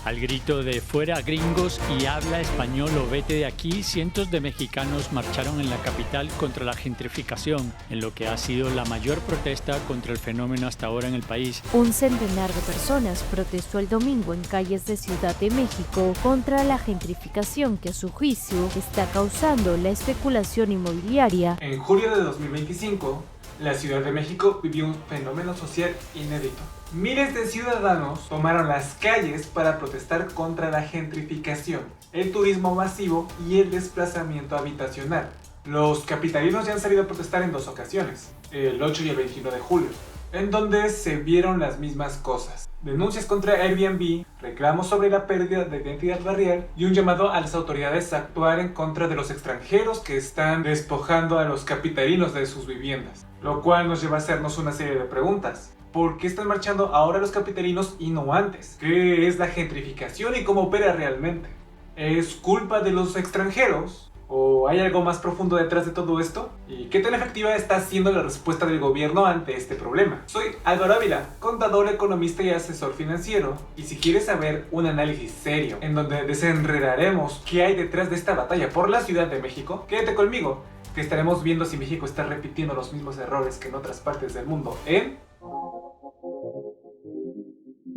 Al grito de "fuera gringos y habla español o vete de aquí", cientos de mexicanos marcharon en la capital contra la gentrificación, en lo que ha sido la mayor protesta contra el fenómeno hasta ahora en el país. Un centenar de personas protestó el domingo en calles de Ciudad de México contra la gentrificación que a su juicio está causando la especulación inmobiliaria. En julio de 2025, la Ciudad de México vivió un fenómeno social inédito. Miles de ciudadanos tomaron las calles para protestar contra la gentrificación, el turismo masivo y el desplazamiento habitacional. Los capitalinos ya han salido a protestar en dos ocasiones, el 8 y el 21 de julio, en donde se vieron las mismas cosas. Denuncias contra Airbnb, reclamos sobre la pérdida de identidad barrial y un llamado a las autoridades a actuar en contra de los extranjeros que están despojando a los capitalinos de sus viviendas. Lo cual nos lleva a hacernos una serie de preguntas. ¿Por qué están marchando ahora los capitalinos y no antes? ¿Qué es la gentrificación y cómo opera realmente? ¿Es culpa de los extranjeros? ¿O hay algo más profundo detrás de todo esto? ¿Y qué tan efectiva está siendo la respuesta del gobierno ante este problema? Soy Álvaro Ávila, contador, economista y asesor financiero. Y si quieres saber un análisis serio en donde desenredaremos qué hay detrás de esta batalla por la Ciudad de México, quédate conmigo, que estaremos viendo si México está repitiendo los mismos errores que en otras partes del mundo en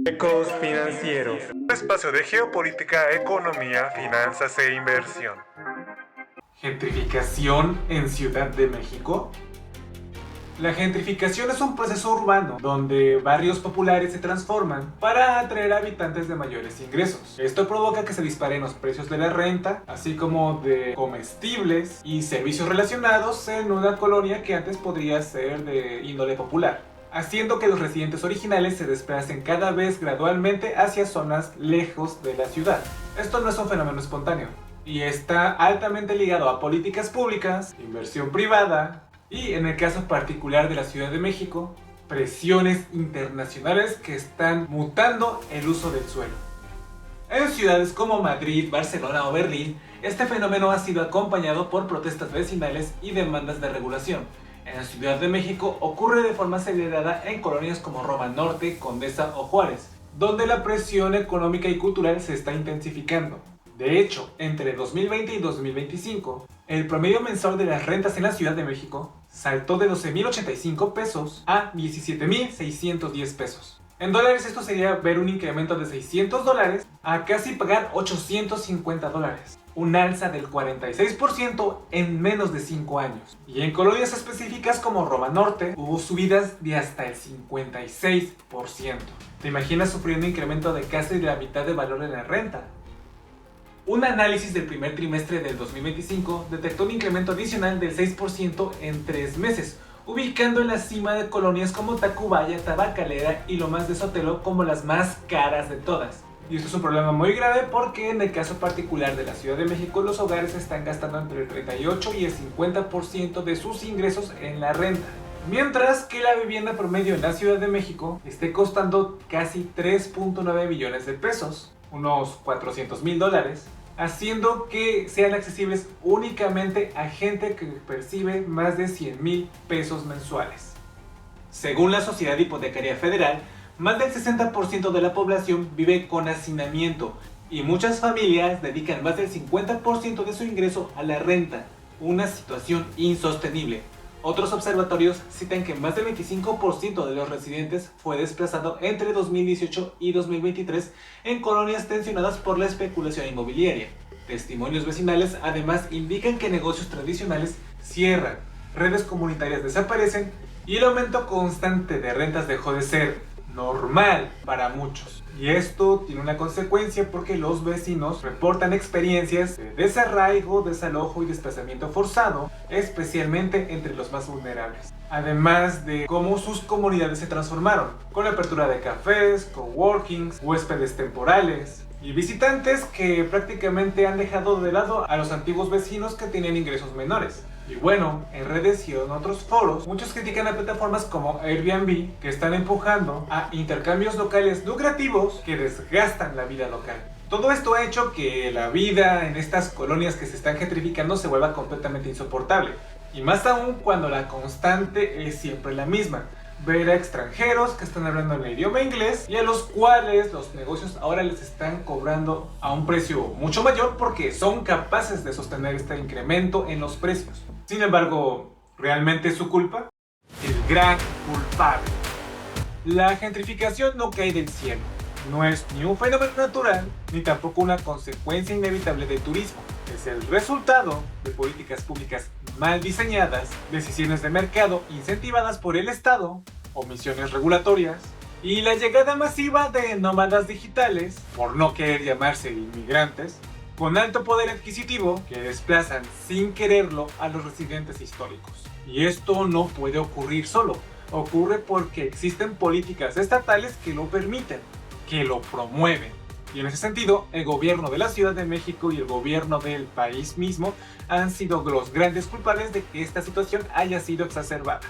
Ecos Financieros, un espacio de geopolítica, economía, finanzas e inversión. ¿Gentrificación en Ciudad de México? La gentrificación es un proceso urbano donde barrios populares se transforman para atraer habitantes de mayores ingresos. Esto provoca que se disparen los precios de la renta, así como de comestibles y servicios relacionados en una colonia que antes podría ser de índole popular, haciendo que los residentes originales se desplacen cada vez gradualmente hacia zonas lejos de la ciudad. Esto no es un fenómeno espontáneo y está altamente ligado a políticas públicas, inversión privada y, en el caso particular de la Ciudad de México, presiones internacionales que están mutando el uso del suelo. En ciudades como Madrid, Barcelona o Berlín, este fenómeno ha sido acompañado por protestas vecinales y demandas de regulación. En la Ciudad de México ocurre de forma acelerada en colonias como Roma Norte, Condesa o Juárez, donde la presión económica y cultural se está intensificando. De hecho, entre 2020 y 2025, el promedio mensual de las rentas en la Ciudad de México saltó de 12,085 pesos a 17,610 pesos. En dólares esto sería ver un incremento de $600 a casi pagar $850. Un alza del 46% en menos de 5 años. Y en colonias específicas como Roma Norte, hubo subidas de hasta el 56%. ¿Te imaginas sufrir un incremento de casi la mitad de valor en la renta? Un análisis del primer trimestre del 2025 detectó un incremento adicional del 6% en 3 meses, ubicando en la cima de colonias como Tacubaya, Tabacalera y Lomas de Sotelo como las más caras de todas. Y esto es un problema muy grave porque en el caso particular de la Ciudad de México, los hogares están gastando entre el 38 y el 50% de sus ingresos en la renta. Mientras que la vivienda promedio en la Ciudad de México esté costando casi 3.9 millones de pesos, unos $400,000, haciendo que sean accesibles únicamente a gente que percibe más de 100,000 pesos mensuales. Según la Sociedad Hipotecaria Federal, más del 60% de la población vive con hacinamiento y muchas familias dedican más del 50% de su ingreso a la renta, una situación insostenible. Otros observatorios citan que más del 25% de los residentes fue desplazado entre 2018 y 2023 en colonias tensionadas por la especulación inmobiliaria. Testimonios vecinales además indican que negocios tradicionales cierran, redes comunitarias desaparecen y el aumento constante de rentas dejó de ser normal para muchos. Y esto tiene una consecuencia porque los vecinos reportan experiencias de desarraigo, desalojo y desplazamiento forzado, especialmente entre los más vulnerables. Además de cómo sus comunidades se transformaron, con la apertura de cafés, coworkings, huéspedes temporales y visitantes que prácticamente han dejado de lado a los antiguos vecinos que tenían ingresos menores. Y bueno, en redes y en otros foros, muchos critican a plataformas como Airbnb que están empujando a intercambios locales lucrativos que desgastan la vida local. Todo esto ha hecho que la vida en estas colonias que se están gentrificando se vuelva completamente insoportable. Y más aún cuando la constante es siempre la misma. ver a extranjeros que están hablando en el idioma inglés y a los cuales los negocios ahora les están cobrando a un precio mucho mayor porque son capaces de sostener este incremento en los precios. Sin embargo, ¿realmente es su culpa? El gran culpable. La gentrificación no cae del cielo. No es ni un fenómeno natural, ni tampoco una consecuencia inevitable del turismo. Es el resultado de políticas públicas mal diseñadas, decisiones de mercado incentivadas por el Estado, omisiones regulatorias y la llegada masiva de nómadas digitales, por no querer llamarse inmigrantes, con alto poder adquisitivo que desplazan sin quererlo a los residentes históricos. Y esto no puede ocurrir solo, ocurre porque existen políticas estatales que lo permiten, que lo promueven. Y en ese sentido, el gobierno de la Ciudad de México y el gobierno del país mismo han sido los grandes culpables de que esta situación haya sido exacerbada.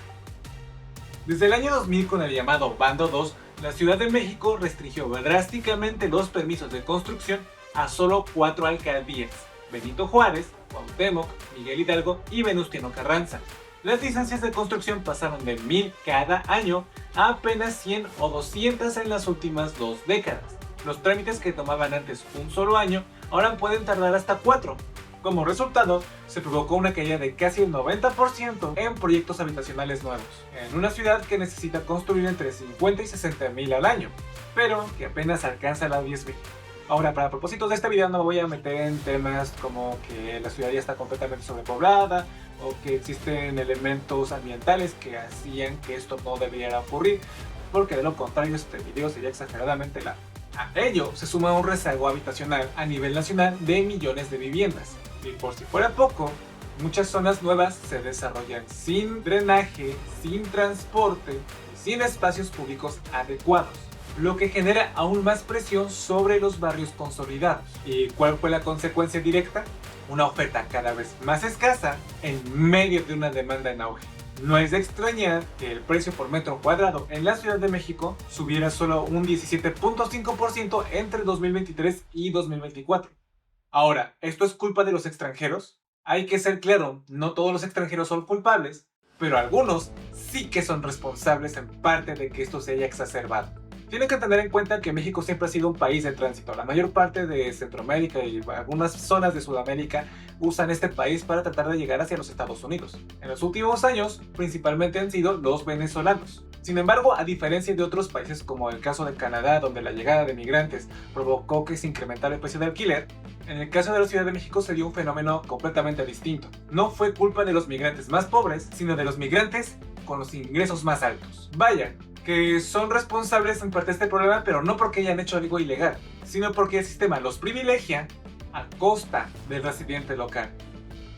Desde el año 2000, con el llamado Bando 2, la Ciudad de México restringió drásticamente los permisos de construcción a solo 4 alcaldías: Benito Juárez, Cuauhtémoc, Miguel Hidalgo y Venustiano Carranza. Las licencias de construcción pasaron de 1000 cada año a apenas 100 o 200 en las últimas 2 décadas. Los trámites que tomaban antes un solo año ahora pueden tardar hasta 4. Como resultado, se provocó una caída de casi el 90% en proyectos habitacionales nuevos, en una ciudad que necesita construir entre 50 y 60 mil al año, pero que apenas alcanza las 10 mil. Ahora, para propósitos de este video no me voy a meter en temas como que la ciudad ya está completamente sobrepoblada o que existen elementos ambientales que hacían que esto no debiera ocurrir, porque de lo contrario este video sería exageradamente largo. A ello se suma un rezago habitacional a nivel nacional de millones de viviendas. Y por si fuera poco, muchas zonas nuevas se desarrollan sin drenaje, sin transporte y sin espacios públicos adecuados, lo que genera aún más presión sobre los barrios consolidados. ¿Y cuál fue la consecuencia directa? Una oferta cada vez más escasa en medio de una demanda en auge. No es de extrañar que el precio por metro cuadrado en la Ciudad de México subiera solo un 17.5% entre 2023 y 2024. Ahora, ¿esto es culpa de los extranjeros? Hay que ser claro, no todos los extranjeros son culpables, pero algunos sí que son responsables en parte de que esto se haya exacerbado. Tienen que tener en cuenta que México siempre ha sido un país de tránsito. La mayor parte de Centroamérica y algunas zonas de Sudamérica usan este país para tratar de llegar hacia los Estados Unidos. En los últimos años, principalmente han sido los venezolanos. Sin embargo, a diferencia de otros países como el caso de Canadá, donde la llegada de migrantes provocó que se incrementara el precio de alquiler, en el caso de la Ciudad de México se dio un fenómeno completamente distinto. No fue culpa de los migrantes más pobres, sino de los migrantes con los ingresos más altos. Vaya, que son responsables en parte de este problema, pero no porque hayan hecho algo ilegal, sino porque el sistema los privilegia a costa del residente local.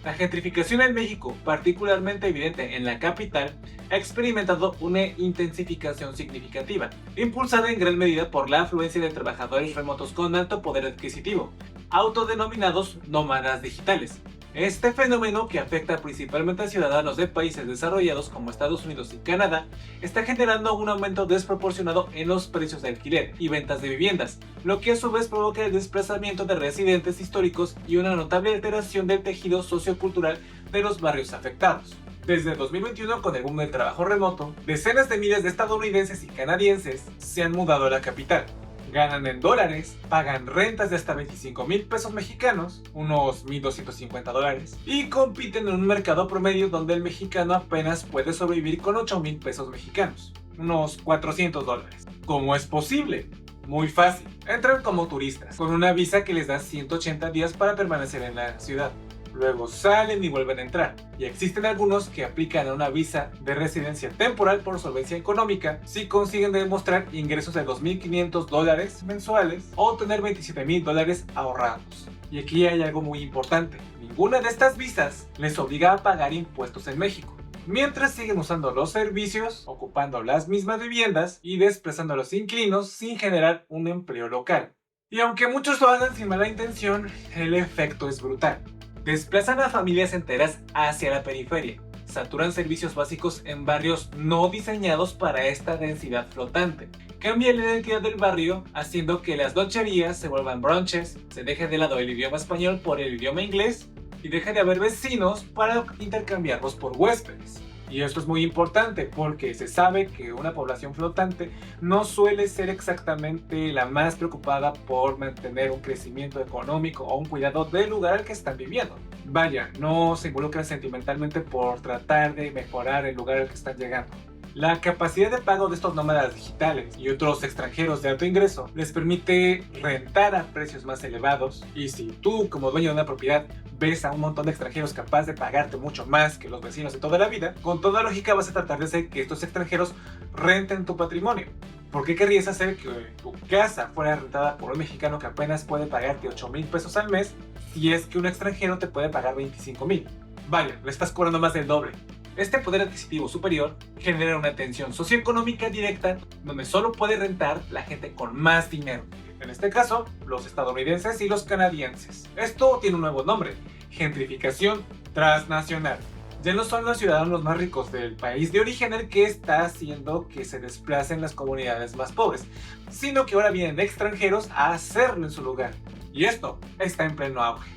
La gentrificación en México, particularmente evidente en la capital, ha experimentado una intensificación significativa, impulsada en gran medida por la afluencia de trabajadores remotos con alto poder adquisitivo, autodenominados nómadas digitales. Este fenómeno, que afecta principalmente a ciudadanos de países desarrollados como Estados Unidos y Canadá, está generando un aumento desproporcionado en los precios de alquiler y ventas de viviendas, lo que a su vez provoca el desplazamiento de residentes históricos y una notable alteración del tejido sociocultural de los barrios afectados. Desde 2021, con el boom del trabajo remoto, decenas de miles de estadounidenses y canadienses se han mudado a la capital. Ganan en dólares, pagan rentas de hasta 25,000 pesos mexicanos, unos 1,250 dólares, y compiten en un mercado promedio donde el mexicano apenas puede sobrevivir con 8,000 pesos mexicanos, unos 400 dólares. ¿Cómo es posible? Muy fácil. Entran como turistas, con una visa que les da 180 días para permanecer en la ciudad. Luego salen y vuelven a entrar, y existen algunos que aplican a una visa de residencia temporal por solvencia económica si consiguen demostrar ingresos de 2,500 dólares mensuales o tener 27,000 dólares ahorrados. Y aquí hay algo muy importante: ninguna de estas visas les obliga a pagar impuestos en México, mientras siguen usando los servicios, ocupando las mismas viviendas y desplazando a los inquilinos sin generar un empleo local. Y aunque muchos lo hagan sin mala intención, el efecto es brutal. Desplazan a familias enteras hacia la periferia, saturan servicios básicos en barrios no diseñados para esta densidad flotante, cambian la identidad del barrio haciendo que las nocherías se vuelvan brunches, se deje de lado el idioma español por el idioma inglés y deje de haber vecinos para intercambiarlos por huéspedes. Y esto es muy importante porque se sabe que una población flotante no suele ser exactamente la más preocupada por mantener un crecimiento económico o un cuidado del lugar al que están viviendo. Vaya, no se involucran sentimentalmente por tratar de mejorar el lugar al que están llegando. La capacidad de pago de estos nómadas digitales y otros extranjeros de alto ingreso les permite rentar a precios más elevados, y si tú como dueño de una propiedad ves a un montón de extranjeros capaz de pagarte mucho más que los vecinos de toda la vida, con toda lógica vas a tratar de hacer que estos extranjeros renten tu patrimonio. ¿Por qué querrías hacer que tu casa fuera rentada por un mexicano que apenas puede pagarte 8,000 pesos al mes si es que un extranjero te puede pagar 25,000? Vaya, le estás cobrando más del doble. Este poder adquisitivo superior genera una tensión socioeconómica directa donde solo puede rentar la gente con más dinero. En este caso, los estadounidenses y los canadienses. Esto tiene un nuevo nombre: gentrificación transnacional. Ya no son los ciudadanos más ricos del país de origen el que está haciendo que se desplacen las comunidades más pobres, sino que ahora vienen extranjeros a hacerlo en su lugar. Y esto está en pleno auge.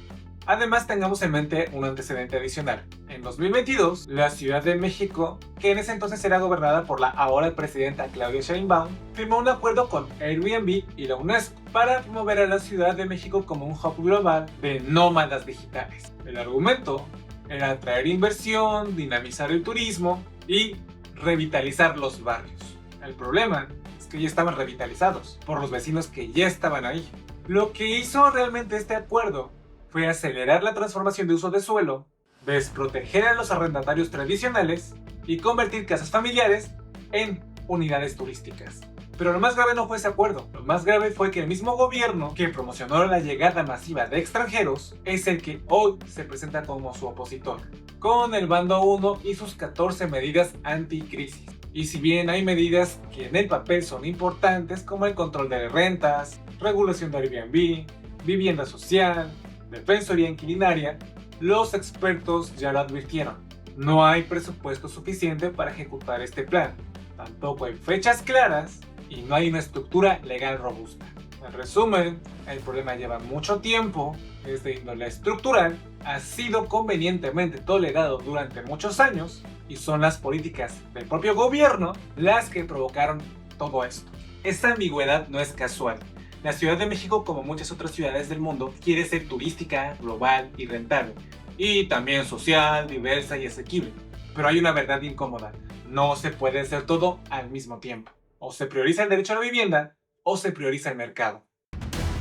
Además, tengamos en mente un antecedente adicional. En 2022, la Ciudad de México, que en ese entonces era gobernada por la ahora presidenta Claudia Sheinbaum, firmó un acuerdo con Airbnb y la UNESCO para promover a la Ciudad de México como un hub global de nómadas digitales. El argumento era atraer inversión, dinamizar el turismo y revitalizar los barrios. El problema es que ya estaban revitalizados por los vecinos que ya estaban ahí. Lo que hizo realmente este acuerdo fue acelerar la transformación de uso de suelo, desproteger a los arrendatarios tradicionales y convertir casas familiares en unidades turísticas. Pero lo más grave no fue ese acuerdo. Lo más grave fue que el mismo gobierno que promocionó la llegada masiva de extranjeros es el que hoy se presenta como su opositor, con el bando 1 y sus 14 medidas anticrisis. Y si bien hay medidas que en el papel son importantes, como el control de rentas, regulación de Airbnb, vivienda social, defensoría inquilinaria, los expertos ya lo advirtieron: no hay presupuesto suficiente para ejecutar este plan, tampoco hay fechas claras y no hay una estructura legal robusta. En resumen, el problema lleva mucho tiempo, es de índole estructural, ha sido convenientemente tolerado durante muchos años y son las políticas del propio gobierno las que provocaron todo esto. Esta ambigüedad no es casual. La Ciudad de México, como muchas otras ciudades del mundo, quiere ser turística, global y rentable, y también social, diversa y asequible. Pero hay una verdad incómoda: no se puede hacer todo al mismo tiempo. O se prioriza el derecho a la vivienda, o se prioriza el mercado.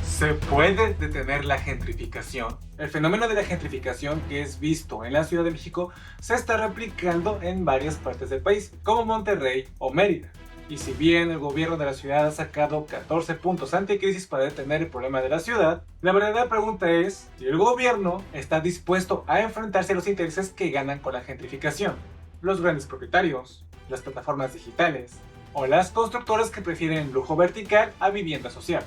¿Se puede detener la gentrificación? El fenómeno de la gentrificación que es visto en la Ciudad de México se está replicando en varias partes del país, como Monterrey o Mérida. Y si bien el gobierno de la ciudad ha sacado 14 puntos anticrisis para detener el problema de la ciudad, la verdadera pregunta es si el gobierno está dispuesto a enfrentarse a los intereses que ganan con la gentrificación: los grandes propietarios, las plataformas digitales o las constructoras que prefieren lujo vertical a vivienda social.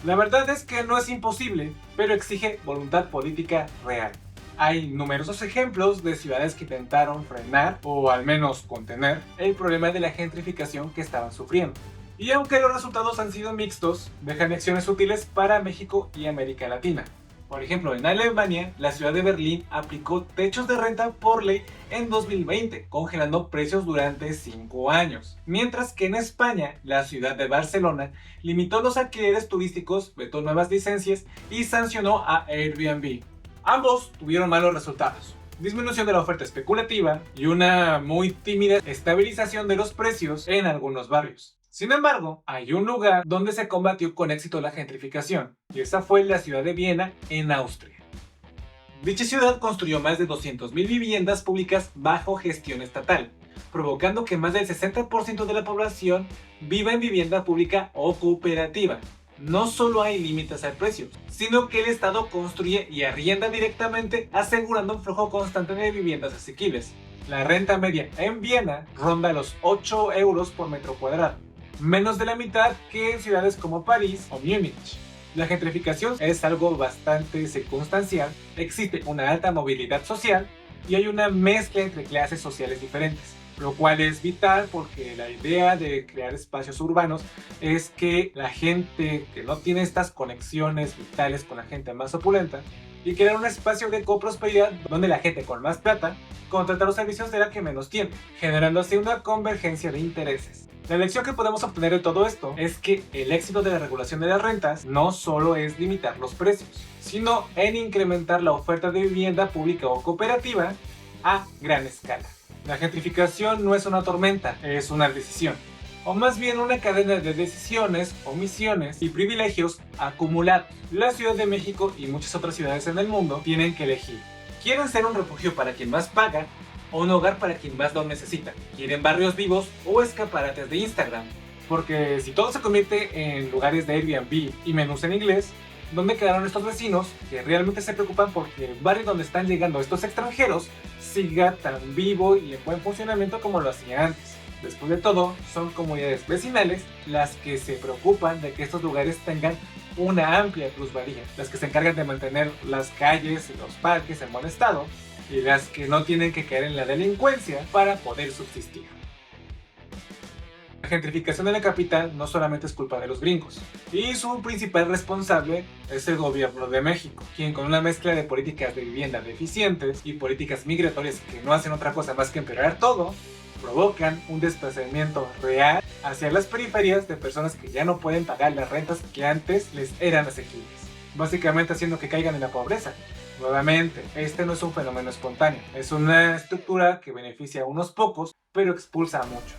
La verdad es que no es imposible, pero exige voluntad política real. Hay numerosos ejemplos de ciudades que intentaron frenar, o al menos contener, el problema de la gentrificación que estaban sufriendo. Y aunque los resultados han sido mixtos, dejan lecciones útiles para México y América Latina. Por ejemplo, en Alemania, la ciudad de Berlín aplicó techos de renta por ley en 2020, congelando precios durante 5 años. Mientras que en España, la ciudad de Barcelona limitó los alquileres turísticos, vetó nuevas licencias y sancionó a Airbnb. Ambos tuvieron malos resultados: disminución de la oferta especulativa y una muy tímida estabilización de los precios en algunos barrios. Sin embargo, hay un lugar donde se combatió con éxito la gentrificación, y esa fue la ciudad de Viena, en Austria. Dicha ciudad construyó más de 200,000 viviendas públicas bajo gestión estatal, provocando que más del 60% de la población viva en vivienda pública o cooperativa. No solo hay límites al precio, sino que el Estado construye y arrienda directamente, asegurando un flujo constante de viviendas asequibles. La renta media en Viena ronda los 8 euros por metro cuadrado, menos de la mitad que en ciudades como París o Múnich. La gentrificación es algo bastante circunstancial, existe una alta movilidad social y hay una mezcla entre clases sociales diferentes. lo cual es vital porque la idea de crear espacios urbanos es que la gente que no tiene estas conexiones vitales con la gente más opulenta y crear un espacio de coprosperidad donde la gente con más plata contrata los servicios de la que menos tiene, generando así una convergencia de intereses. La lección que podemos obtener de todo esto es que el éxito de la regulación de las rentas no solo es limitar los precios, sino en incrementar la oferta de vivienda pública o cooperativa a gran escala. La gentrificación no es una tormenta, es una decisión, o más bien una cadena de decisiones, omisiones y privilegios acumulados. La Ciudad de México y muchas otras ciudades en el mundo tienen que elegir. ¿Quieren ser un refugio para quien más paga o un hogar para quien más lo necesita? ¿Quieren barrios vivos o escaparates de Instagram? Porque si todo se convierte en lugares de Airbnb y menús en inglés, ¿dónde quedaron estos vecinos que realmente se preocupan porque el barrio donde están llegando estos extranjeros siga tan vivo y en buen funcionamiento como lo hacía antes? Después de todo, son comunidades vecinales las que se preocupan de que estos lugares tengan una amplia plusvalía, las que se encargan de mantener las calles y los parques en buen estado y las que no tienen que caer en la delincuencia para poder subsistir. La gentrificación de la capital no solamente es culpa de los gringos, y su principal responsable es el gobierno de México, quien con una mezcla de políticas de vivienda deficientes y políticas migratorias que no hacen otra cosa más que empeorar todo, provocan un desplazamiento real hacia las periferias de personas que ya no pueden pagar las rentas que antes les eran asequibles, básicamente haciendo que caigan en la pobreza. Nuevamente, este no es un fenómeno espontáneo, es una estructura que beneficia a unos pocos, pero expulsa a muchos.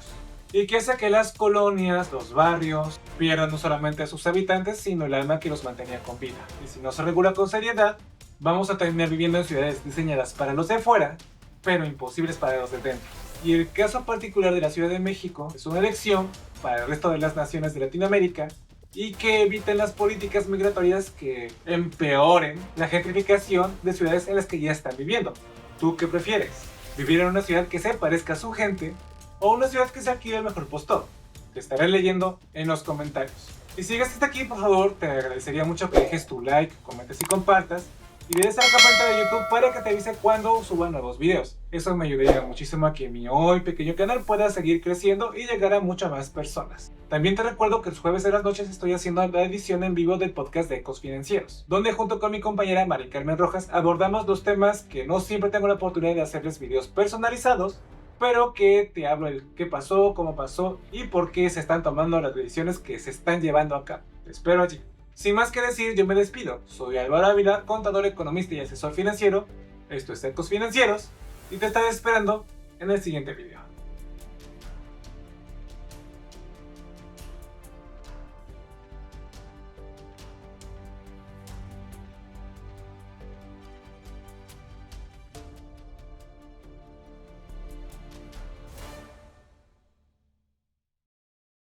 Y que hace que las colonias, los barrios, pierdan no solamente a sus habitantes, sino el alma que los mantenía con vida. Y si no se regula con seriedad, vamos a terminar viviendo en ciudades diseñadas para los de afuera, pero imposibles para los de dentro. Y el caso particular de la Ciudad de México es una lección para el resto de las naciones de Latinoamérica y que eviten las políticas migratorias que empeoren la gentrificación de ciudades en las que ya están viviendo. ¿Tú qué prefieres? ¿Vivir en una ciudad que se parezca a su gente o una ciudad que se alquile el mejor postor? Te estaré leyendo en los comentarios. Y si llegaste hasta aquí, por favor, te agradecería mucho que dejes tu like, comentes y compartas. Y le des a la campanita de YouTube para que te avise cuando suba nuevos videos. Eso me ayudaría muchísimo a que mi hoy pequeño canal pueda seguir creciendo y llegar a muchas más personas. También te recuerdo que los jueves de las noches estoy haciendo la edición en vivo del podcast de Ecos Financieros, donde junto con mi compañera Mari Carmen Rojas abordamos los temas que no siempre tengo la oportunidad de hacerles videos personalizados, pero que te hablo de qué pasó, cómo pasó y por qué se están tomando las decisiones que se están llevando a cabo. Te espero allí. Sin más que decir, yo me despido. Soy Álvaro Ávila, contador, economista y asesor financiero. Esto es Ecos Financieros y te estaré esperando en el siguiente video.